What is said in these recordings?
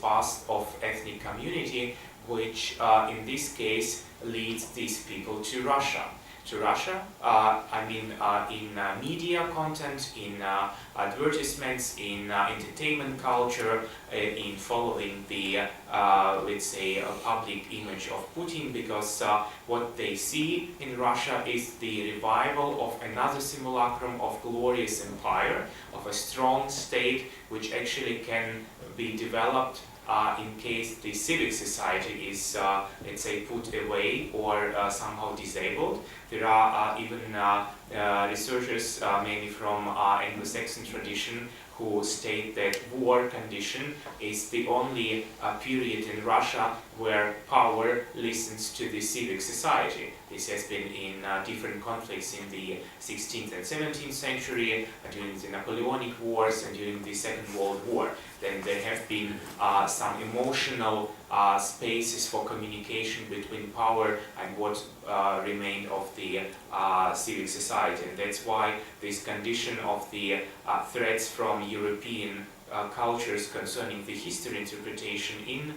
past of ethnic community, which in this case leads these people to Russia. In media content, in advertisements, in entertainment culture, in following the, let's say, public image of Putin, because what they see in Russia is the revival of another simulacrum of glorious empire, of a strong state which actually can be developed in case the civic society is, let's say, put away or somehow disabled. There are even researchers, mainly from Anglo-Saxon tradition, who state that war condition is the only period in Russia where power listens to the civic society. This has been in different conflicts in the 16th and 17th century, during the Napoleonic Wars and during the Second World War. Then there have been some emotional spaces for communication between power and what remained of the civic society. And that's why this condition of the threats from European cultures concerning the history interpretation in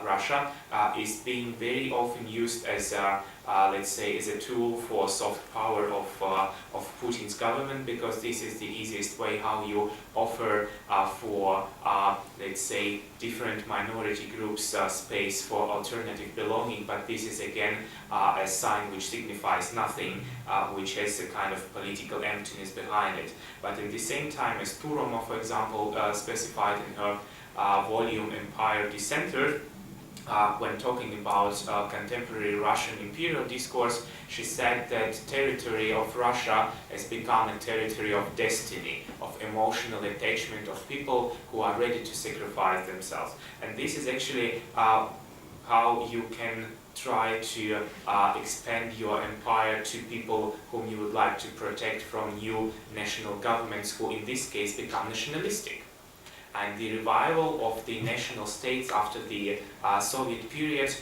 Russia is being very often used as let's say, as a tool for soft power of Putin's government, because this is the easiest way how you offer for, let's say, different minority groups space for alternative belonging. But this is again a sign which signifies nothing, which has a kind of political emptiness behind it. But at the same time, as Turoma, for example, specified in her volume Empire Decentered, when talking about contemporary Russian imperial discourse, she said that territory of Russia has become a territory of destiny, of emotional attachment of people who are ready to sacrifice themselves. And this is actually how you can try to expand your empire to people whom you would like to protect from new national governments, who in this case become nationalistic. And the revival of the national states after the Soviet period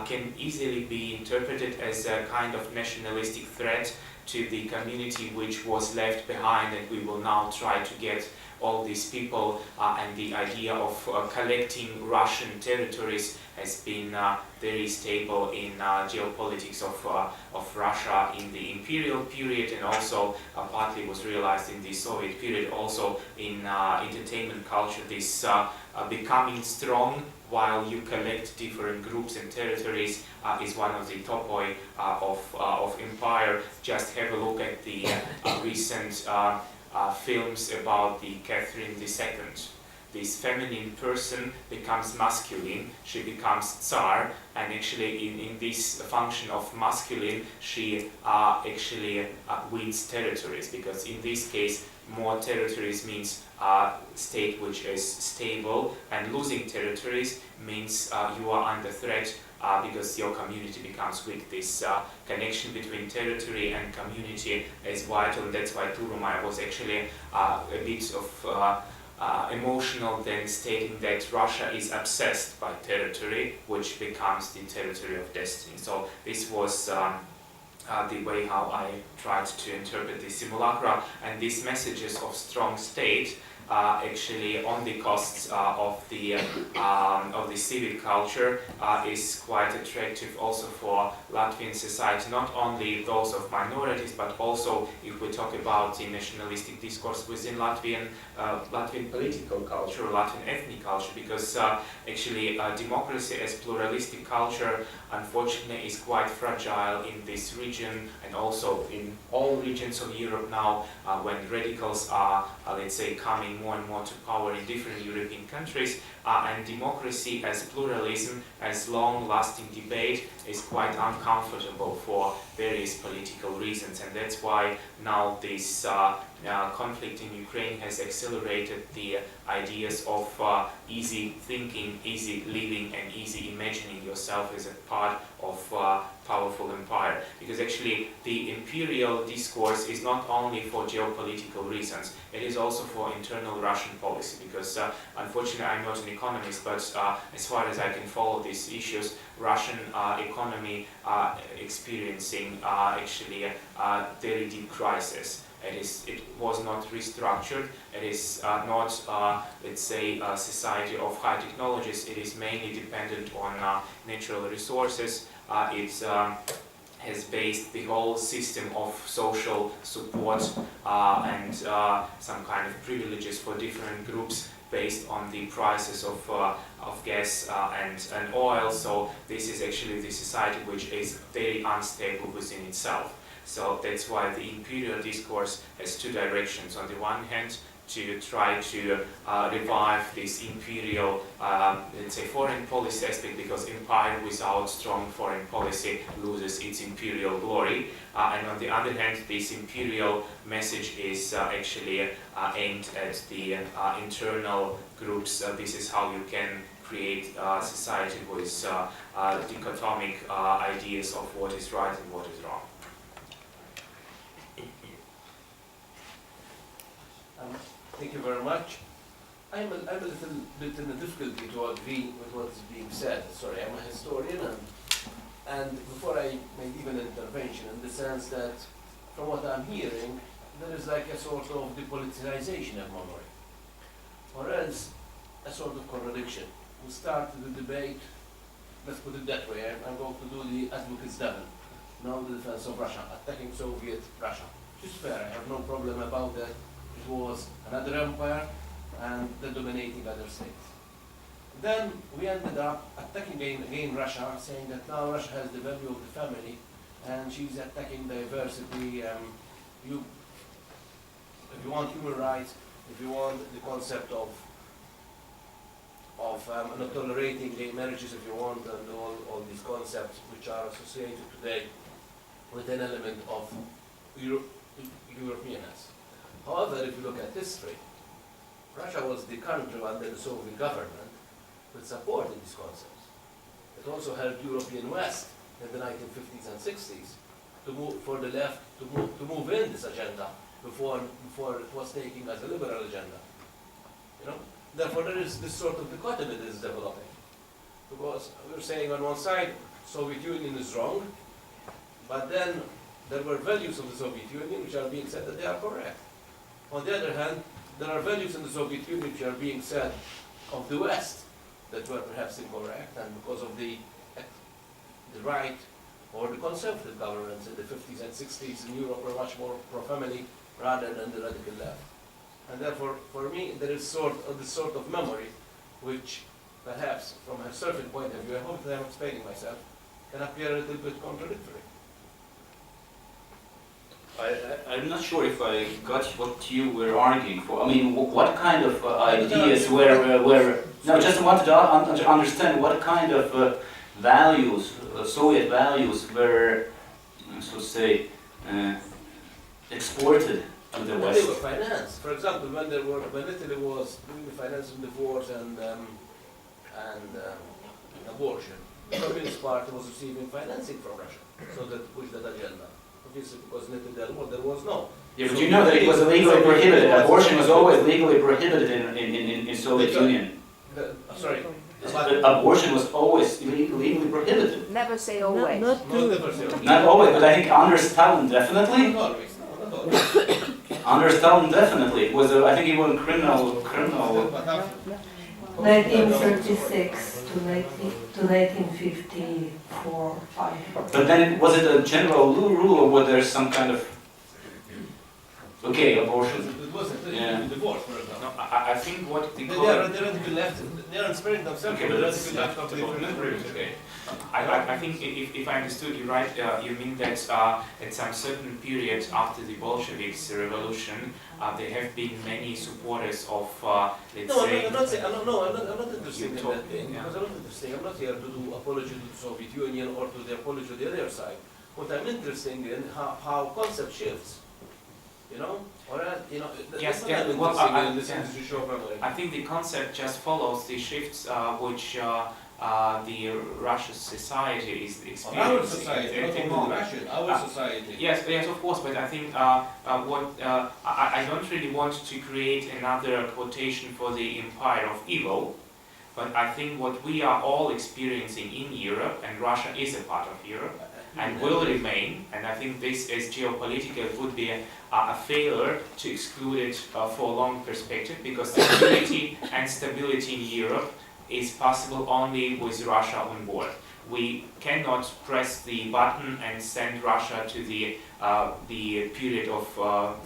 can easily be interpreted as a kind of nationalistic threat to the community which was left behind, and we will now try to get all these people, and the idea of collecting Russian territories has been very stable in geopolitics of Russia in the imperial period, and also partly was realized in the Soviet period, also in entertainment culture. This becoming strong while you collect different groups and territories is one of the topoi of empire. Just have a look at the recent films about the Catherine II. This feminine person becomes masculine, she becomes Tsar, and actually in this function of masculine, she actually wins territories, because in this case, more territories means state which is stable, and losing territories means you are under threat because your community becomes weak. This connection between territory and community is vital, and that's why Turoma was actually a bit of emotional then, stating that Russia is obsessed by territory, which becomes the territory of destiny. So this was the way how I tried to interpret the simulacra, and these messages of strong state actually on the costs of the civic culture is quite attractive also for Latvian society, not only those of minorities, but also if we talk about the nationalistic discourse within Latvian political culture, Latvian ethnic culture, because actually democracy as pluralistic culture unfortunately is quite fragile in this region, and also in all regions of Europe now, when radicals are, let's say, coming more and more to power in different European countries, and democracy as pluralism, as long-lasting debate is quite uncomfortable for various political reasons, and that's why now this conflict in Ukraine has accelerated the ideas of easy thinking, easy living, and easy imagining yourself as a part of powerful empire. Because actually the imperial discourse is not only for geopolitical reasons, it is also for internal Russian policy, because unfortunately I'm not an economist, but as far as I can follow these issues, Russian economy experiencing actually a very deep crisis. It was not restructured. It is not, let's say, a society of high technologies. It is mainly dependent on natural resources. It has based the whole system of social support and some kind of privileges for different groups based on the prices of gas and oil. So this is actually the society which is very unstable within itself. So that's why the imperial discourse has two directions. On the one hand, to try to revive this imperial, let's say, foreign policy aspect, because empire without strong foreign policy loses its imperial glory. And on the other hand, this imperial message is actually aimed at the internal groups. This is how you can create a society with dichotomic ideas of what is right and what is wrong. Thank you very much. I'm a little bit in a difficulty to agree with what is being said. Sorry, I'm a historian, and before I make even an intervention, in the sense that, from what I'm hearing, there is like a sort of depoliticization of memory, or else a sort of contradiction. We start the debate, let's put it that way, I'm going to do the advocate's devil, now the defense of Russia, attacking Soviet Russia. Which is fair, I have no problem about that. It was another empire and the dominating other states. Then we ended up attacking again Russia, saying that now Russia has the value of the family and she's attacking diversity. If you want human rights, if you want the concept of not tolerating gay marriages, if you want, and all these concepts which are associated today with an element of Europeanness. However, if you look at history, Russia was the country under the Soviet government that supported these concepts. It also helped European West in the 1950s and 60s to move for the left to move in this agenda before it was taken as a liberal agenda. You know, therefore there is this sort of dichotomy that is developing, because we're saying on one side Soviet Union is wrong, but then there were values of the Soviet Union which are being said that they are correct. On the other hand, there are values in the Soviet Union which are being said of the West that were perhaps incorrect, and because of the right or the conservative governments in the 50s and 60s in Europe were much more pro-family rather than the radical left. And therefore, for me, there is this sort of memory which perhaps, from a certain point of view, I hope that I'm explaining myself, can appear a little bit contradictory. I'm not sure if I got what you were arguing for. I mean, what kind of ideas were no, just wanted to understand what kind of values, Soviet values, were, so to say, exported to the West. They were financed. For example, when Italy was doing the financing divorce and abortion, the Communist Party was receiving financing from Russia, so that pushed that agenda. Obviously, because in Italy there was no. Yeah, but you know that it was legally prohibited. Abortion was always legally prohibited in Soviet Union. Sorry. Abortion was always legally prohibited. Never say always. Not always, but I think under Stalin definitely. Not always. No, not always. Under Stalin definitely. It was I think it was criminal. 1936 to 1954, 5. But then was it a general rule, or was there some kind of abortion? It wasn't. Yeah. Divorce, for example. No, I think what the They radical left. They are inspiring themselves. Okay, but that's left of the okay. I think if I understood you right, you mean that at some certain period after the Bolsheviks revolution, there have been many supporters of, let's say... I'm not interested in that thing, because I'm not interested. I'm not here to do apology to the Soviet Union or to the apology to the other side. What I'm interested in how concept shifts. You know? Or, you know, yes, that's yeah, what well, I'm interested in this show memory. I think the concept just follows the shifts which the Russian society is experiencing. Our society, not only Russian, our society. Yes, of course, but I think I don't really want to create another quotation for the empire of evil, but I think what we are all experiencing in Europe, and Russia is a part of Europe, and will remain, and I think this is geopolitical, it would be a failure to exclude it for a long perspective, because security and stability in Europe is possible only with Russia on board. We cannot press the button and send Russia to the period of,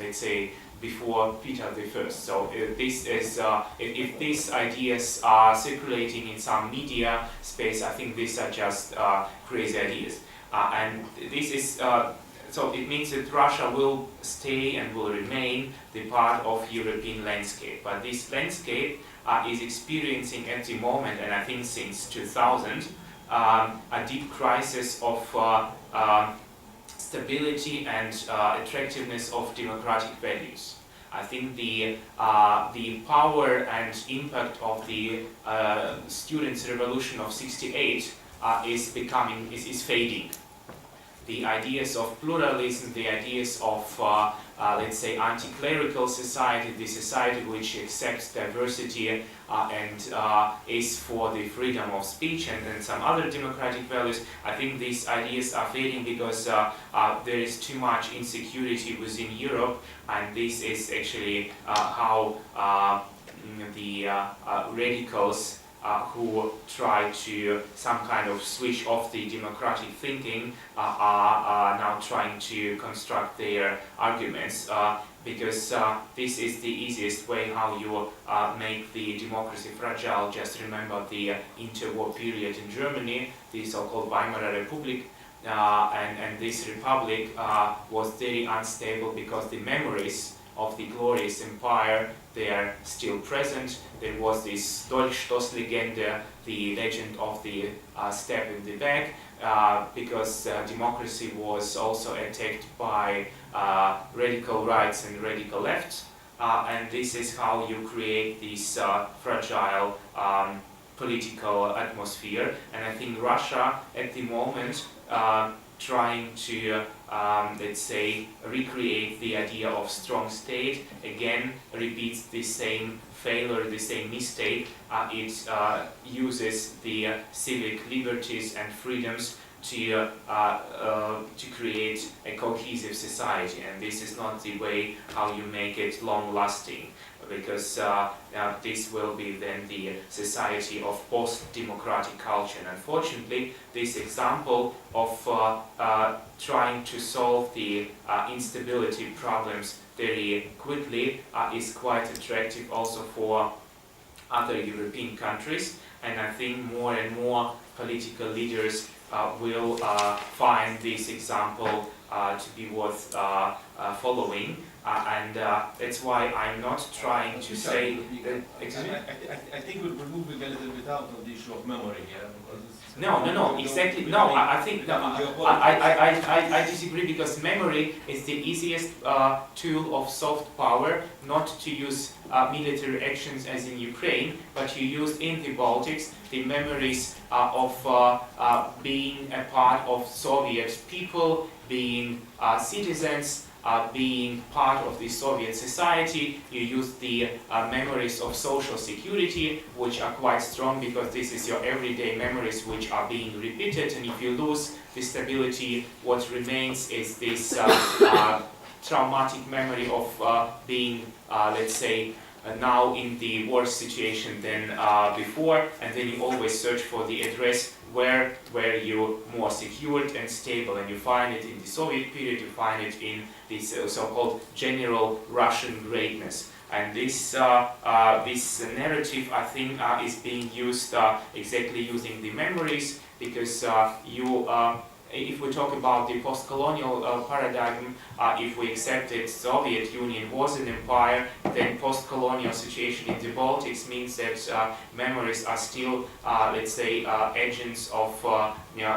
let's say, before Peter I. So this is, if these ideas are circulating in some media space, I think these are just crazy ideas. And this is, so it means that Russia will stay and will remain the part of European landscape. But this landscape is experiencing at the moment, and I think since 2000, a deep crisis of stability and attractiveness of democratic values. I think the power and impact of the students' revolution of '68 is fading. The ideas of pluralism, the ideas of let's say anti-clerical society, the society which accepts diversity and is for the freedom of speech and some other democratic values. I think these ideas are fading because there is too much insecurity within Europe, and this is actually how the radicals who try to some kind of switch off the democratic thinking are now trying to construct their arguments, because this is the easiest way how you make the democracy fragile. Just remember the interwar period in Germany, the so-called Weimar Republic, and this republic was very unstable because the memories of the glorious empire, they are still present. There was this Dolchstoßlegende, the legend of the stab in the back, because democracy was also attacked by radical rights and radical left, and this is how you create this fragile political atmosphere. And I think Russia at the moment trying to let's say recreate the idea of strong state again repeats the same failure, the same mistake. It uses the civic liberties and freedoms to create a cohesive society, and this is not the way how you make it long-lasting, because this will be then the society of post-democratic culture. And unfortunately, this example of trying to solve the instability problems very quickly is quite attractive also for other European countries, and I think more and more political leaders will find this example to be worth following, and that's why I'm not trying to say that. I think we're moving a little bit out of the issue of memory here. No, exactly. No, I think no, I disagree, because memory is the easiest tool of soft power, not to use military actions as in Ukraine, but you use in the Baltics the memories of being a part of Soviet people, being citizens, being part of the Soviet society. You use the memories of social security, which are quite strong because this is your everyday memories which are being repeated, and if you lose the stability, what remains is this traumatic memory of being, let's say, now in the worse situation than before, and then you always search for the address where were you more secured and stable, and you find it in the Soviet period, you find it in this so-called general Russian greatness. And this this narrative, I think, is being used exactly using the memories, because if we talk about the post-colonial paradigm, if we accepted Soviet Union was an empire, then post-colonial situation in the Baltics means that memories are still, let's say, agents of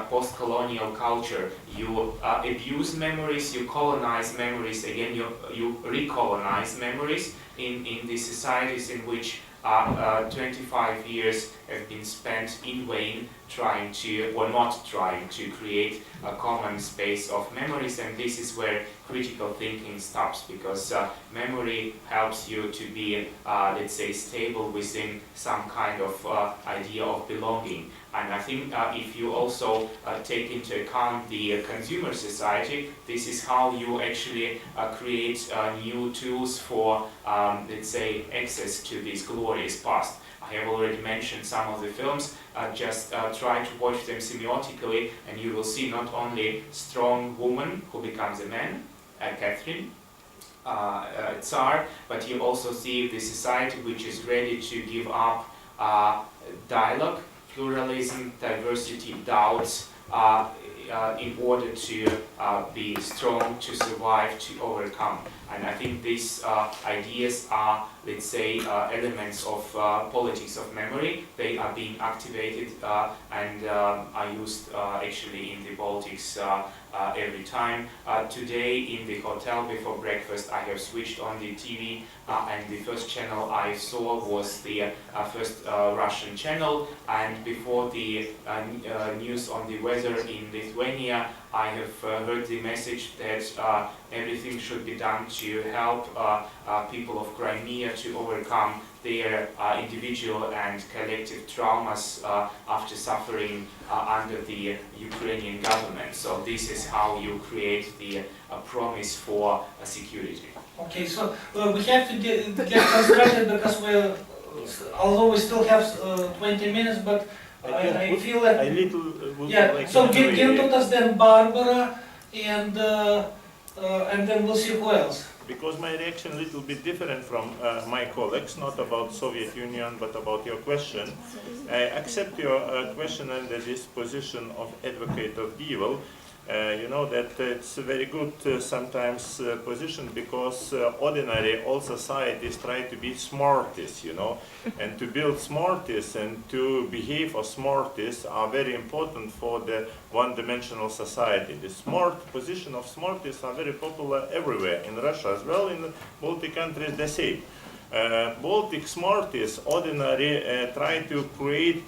post-colonial culture. You abuse memories, you colonize memories, again you recolonize memories in the societies in which 25 years have been spent in vain trying to, or not trying to, create a common space of memories, and this is where critical thinking stops, because memory helps you to be, let's say, stable within some kind of idea of belonging. And I think if you also take into account the consumer society, this is how you actually create new tools for, let's say, access to this glorious past. I have already mentioned some of the films. Just try to watch them semiotically, and you will see not only strong woman who becomes a man, Catherine, Tsar, but you also see the society which is ready to give up dialogue, pluralism, diversity, doubts, in order to be strong, to survive, to overcome. And I think these ideas are, let's say, elements of politics of memory. They are being activated and are used actually in the Baltics every time. Today in the hotel before breakfast I have switched on the TV and the first channel I saw was the first Russian channel, and before the news on the weather in Lithuania I have heard the message that everything should be done to help people of Crimea to overcome their individual and collective traumas after suffering under the Ukrainian government. So this is how you create the promise for security. Okay, so we have to get constructed because although we still have 20 minutes, but I feel that... Yeah, so Gintautas, then Barbara, and then we'll see who else. Because my reaction a little bit different from my colleagues, not about Soviet Union, but about your question. I accept your question under this position of advocate of evil. You know that it's a very good sometimes position, because ordinary all societies try to be smarties, you know, and to build smarties and to behave as smarties are very important for the one-dimensional society. The smart position of smarties are very popular everywhere, in Russia as well, in the Baltic countries the same. Baltic smarties ordinary try to create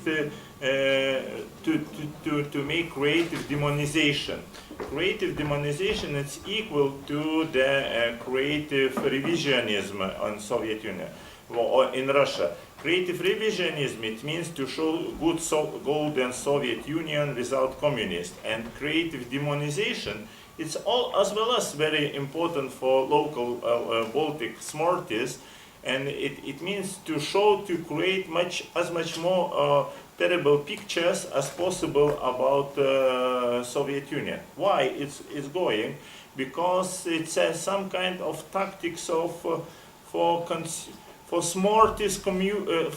to make creative demonization. Creative demonization is equal to the creative revisionism on Soviet Union or in Russia. Creative revisionism, it means to show good golden Soviet Union without communists, and creative demonization, it's all as well as very important for local Baltic smarties, and it means to show, to create much more terrible pictures as possible about Soviet Union. Why it's going? Because it's some kind of tactics of for smartest consumer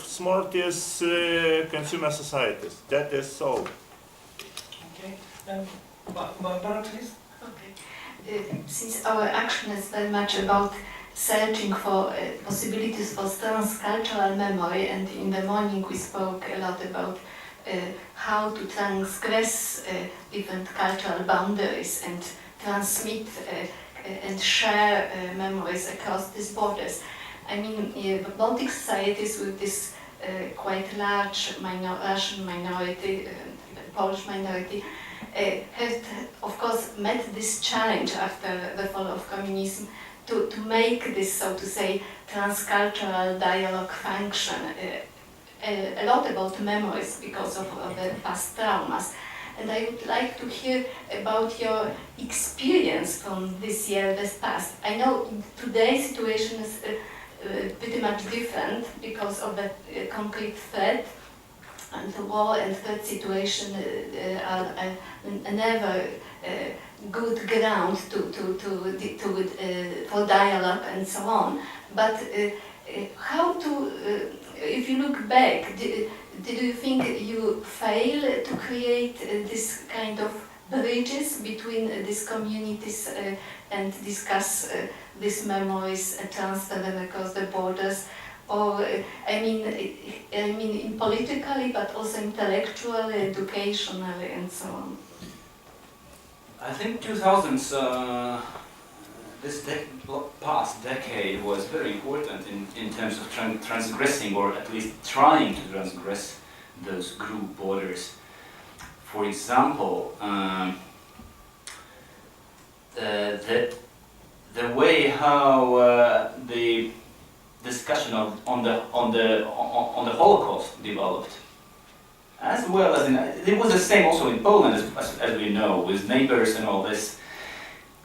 societies. That is all. Okay, Barbara, please. Okay. Since our action is very much about searching for possibilities for transcultural memory, and in the morning we spoke a lot about how to transgress different cultural boundaries and transmit and share memories across these borders. I mean, Baltic societies with this quite large Russian minority, Polish minority, have of course met this challenge after the fall of communism to make this, so to say, transcultural dialogue function. A lot about memories because of the past traumas. And I would like to hear about your experience from this year, this past. I know today's situation is pretty much different because of the concrete threat, and the war and threat situation are never good ground for dialogue and so on. But how to, if you look back, did you think you failed to create this kind of bridges between these communities and discuss these memories and transfer them across the borders? Or I mean, politically, but also intellectually, educationally, and so on. I think 2000s, this past decade was very important in terms of transgressing, or at least trying to transgress those group borders. For example, the way how the discussion on the Holocaust developed, as well as it was the same also in Poland, as we know, with neighbors and all this.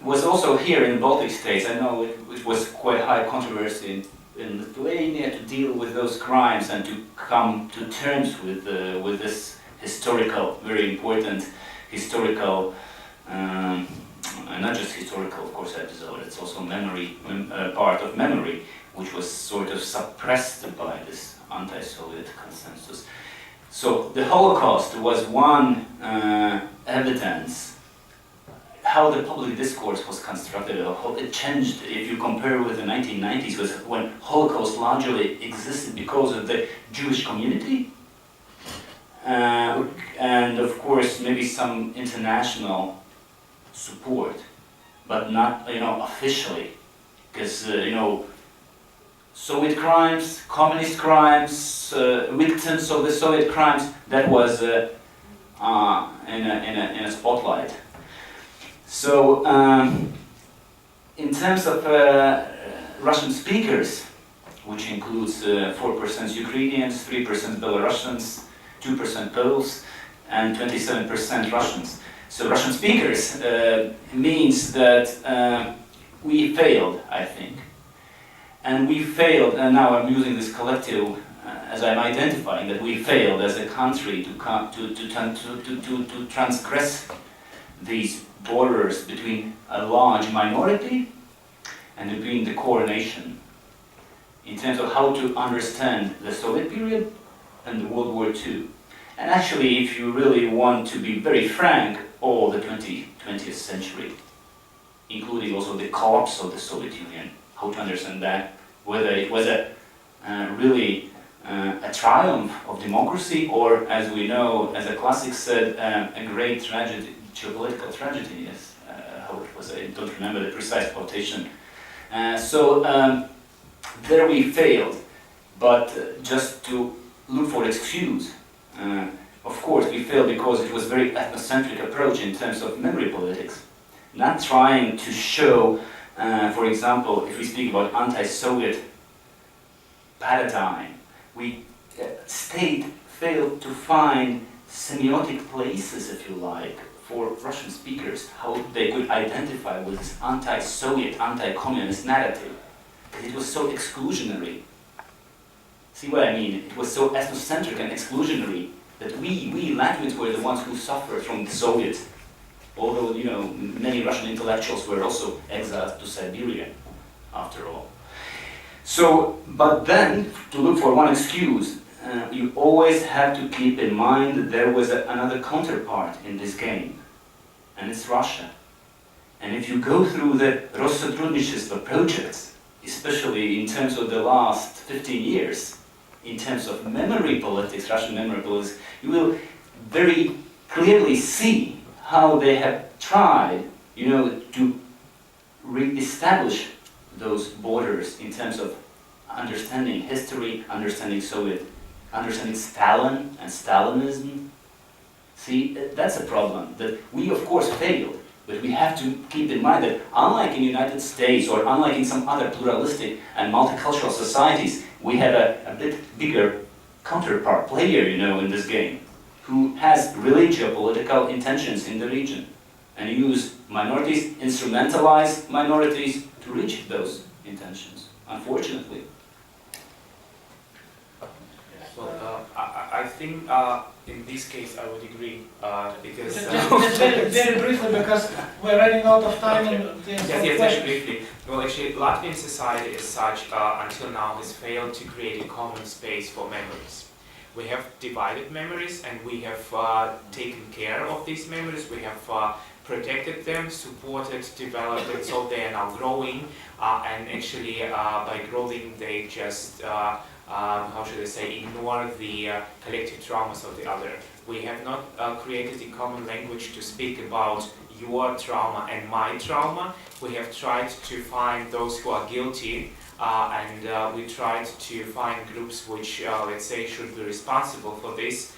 Was also here in the Baltic states. I know it was quite high controversy in Lithuania to deal with those crimes and to come to terms with this historical, very important historical, and not just historical, of course, episode. It's also memory, part of memory, which was sort of suppressed by this anti-Soviet consensus. So the Holocaust was one evidence how the public discourse was constructed. It changed if you compare with the 1990s, was when Holocaust largely existed because of the Jewish community, and of course maybe some international support, but not officially, because Soviet crimes, communist crimes, victims of the Soviet crimes, that was in a spotlight. So, in terms of Russian speakers, which includes 4% Ukrainians, 3% Belarusians, 2% Poles, and 27% Russians. So Russian speakers means that we failed, I think. And we failed, and now I'm using this collective as I'm identifying that we failed as a country to transgress these borders between a large minority and between the core nation in terms of how to understand the Soviet period and the World War II. And actually, if you really want to be very frank, all the 20th century, including also the collapse of the Soviet Union, how to understand that, whether it was really a triumph of democracy, or, as we know, as a classic said, a great tragedy, geopolitical tragedy, yes, how it was, I don't remember the precise quotation. There we failed, but just to look for excuse, of course we failed because it was a very ethnocentric approach in terms of memory politics, not trying to show, for example, if we speak about anti-Soviet paradigm, state failed to find semiotic places, if you like, for Russian speakers, how they could identify with this anti-Soviet, anti-communist narrative, because it was so exclusionary. See what I mean? It was so ethnocentric and exclusionary that we Latvians were the ones who suffered from the Soviets, although, many Russian intellectuals were also exiled to Siberia, after all. So, but then, to look for one excuse, you always have to keep in mind that there was another counterpart in this game, and it's Russia. And if you go through the Россотрудничество projects, especially in terms of the last 15 years, in terms of memory politics, Russian memory politics, you will very clearly see how they have tried, to re-establish those borders in terms of understanding history, understanding Soviet, understanding Stalin and Stalinism. See, that's a problem that we of course failed, but we have to keep in mind that unlike in the United States or unlike in some other pluralistic and multicultural societies, we have a bit bigger counterpart player, in this game, who has really geopolitical intentions in the region and use minorities, instrumentalize minorities to reach those intentions, unfortunately. Well, I think in this case I would agree because just very briefly, because we're running out of time. yes, very briefly. Well, actually, Latvian society as such until now has failed to create a common space for memories. We have divided memories, and we have taken care of these memories. We have protected them, supported, developed them, so they are now growing. And actually, by growing, they just how should I say, ignore the collective traumas of the other. We have not created a common language to speak about your trauma and my trauma. We have tried to find those who are guilty, and we tried to find groups which, let's say, should be responsible for this.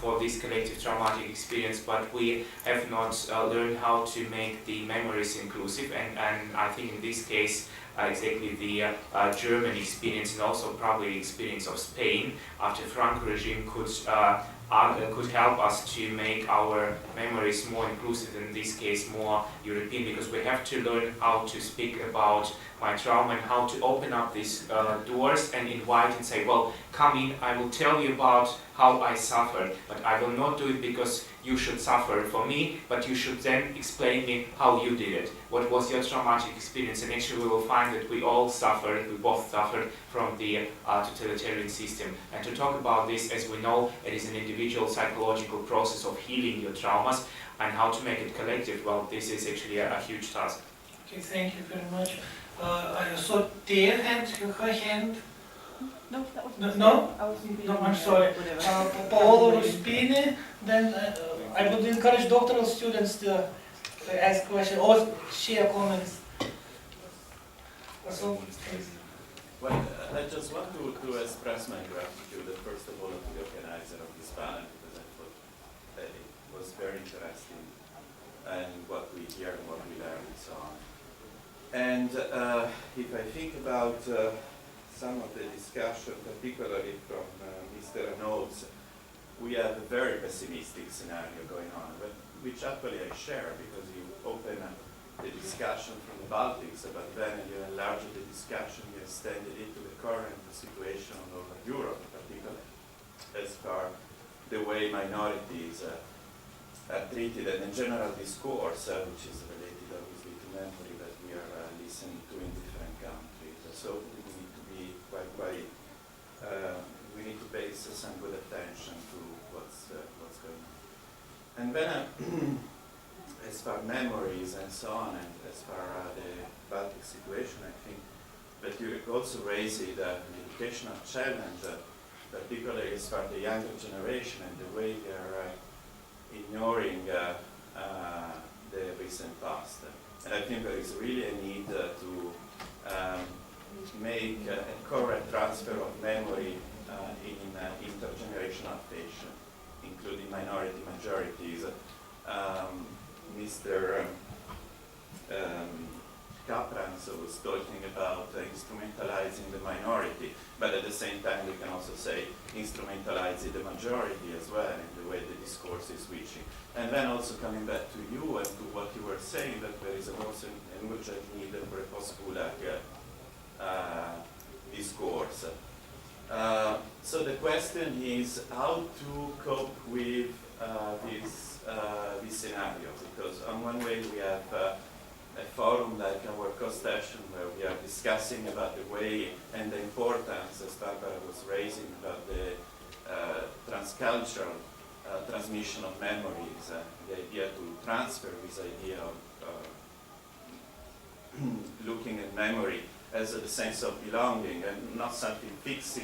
for this collective traumatic experience, but we have not learned how to make the memories inclusive, and I think in this case exactly the German experience and also probably the experience of Spain after Franco regime could help us to make our memories more inclusive, in this case more European, because we have to learn how to speak about my trauma and how to open up these doors and invite and say, well, come in, I will tell you about how I suffered, but I will not do it because you should suffer for me, but you should then explain me how you did it. What was your traumatic experience? And actually we will find that we all suffered, we both suffered from the totalitarian system. And to talk about this, as we know, it is an individual psychological process of healing your traumas, and how to make it collective, well, this is actually a huge task. Okay, thank you very much. I saw Tia hand, her hand. No, that was No? I was No, I'm sorry. Paolo Ruspini, then I would encourage doctoral students to ask questions or share comments. So, please. Well, I just want to express my gratitude, first of all, to the organizer of this panel, because I thought that it was very interesting, and what we hear and what we learn and so on. And if I think about some of the discussion, particularly from Mr. Hanovs, we have a very pessimistic scenario going on, but which actually I share, because you open the discussion from the Baltics, but then you enlarge the discussion, you extended it to the current situation all over Europe, particularly as far the way minorities are treated, and the general discourse, which is related obviously to memory that we are listening to in different countries. So we need to be quite we need to pay some good attention to what's going on. And then as far memories and so on, and as far the Baltic situation, I think that you also raise it, the educational challenge, particularly as far the younger generation and the way they are ignoring the recent past. And I think there is really a need to make a correct transfer of memory in intergenerational fashion, including minority majorities. Mr. Kaprans was talking about instrumentalizing the minority, but at the same time we can also say instrumentalizing the majority as well in the way the discourse is switching. And then also coming back to you and to what you were saying, that there is also an urgent need for a post-Gulag discourse. So the question is how to cope with this scenario, because on one way we have a forum like our co-session where we are discussing about the way and the importance, as Barbara was raising, about the transcultural transmission of memories, the idea to transfer this idea of looking at memory as a sense of belonging and not something fixed,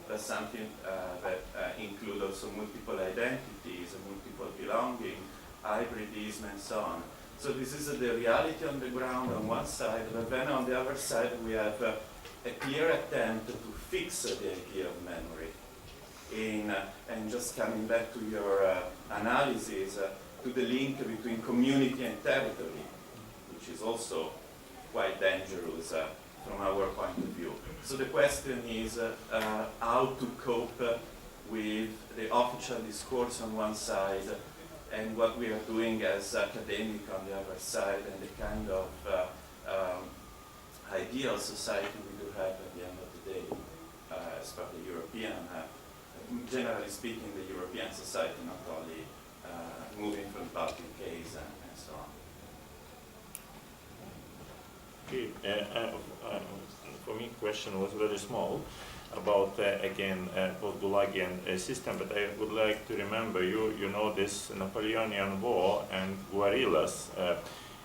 but something that includes also multiple identities, multiple belonging, hybridism and so on. So this is the reality on the ground on one side, but then on the other side we have a clear attempt to fix the idea of memory. And just coming back to your analysis, to the link between community and territory, which is also quite dangerous from our point of view. So the question is how to cope with the official discourse on one side and what we are doing as academic on the other side, and the kind of ideal society we do have at the end of the day as far as the European, generally speaking, the European society, not only moving from the Baltic case and so on. Okay, for me, question was very small about again post-Gulagian system, but I would like to remember you know this Napoleonian War and guerrillas,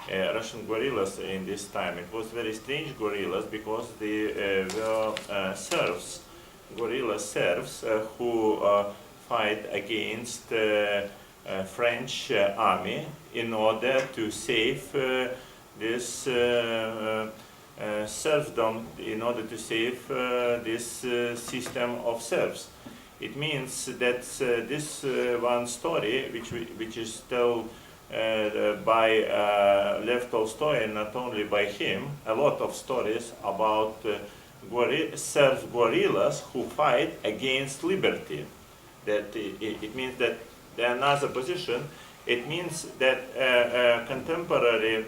Russian guerrillas in this time. It was very strange guerrillas because they were serfs, guerrilla serfs who fight against French army in order to save this serfdom, in order to save this system of serfs. It means that this one story, which is told by Lev Tolstoy, and not only by him, a lot of stories about serf guerrillas who fight against liberty. That it means that the another position. It means that contemporary,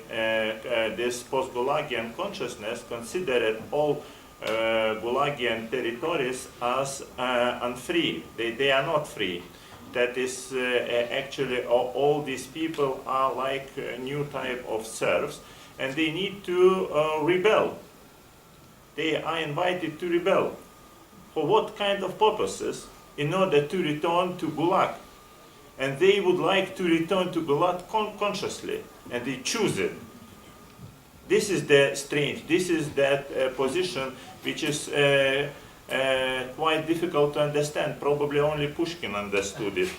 this post-Gulagian consciousness considered all Gulagian territories as unfree. They are not free. That is actually all these people are like a new type of serfs, and they need to rebel. They are invited to rebel. For what kind of purposes? In order to return to Gulag. And they would like to return to Gulag consciously, and they choose it. This is the strange, this is that position which is quite difficult to understand. Probably only Pushkin understood it.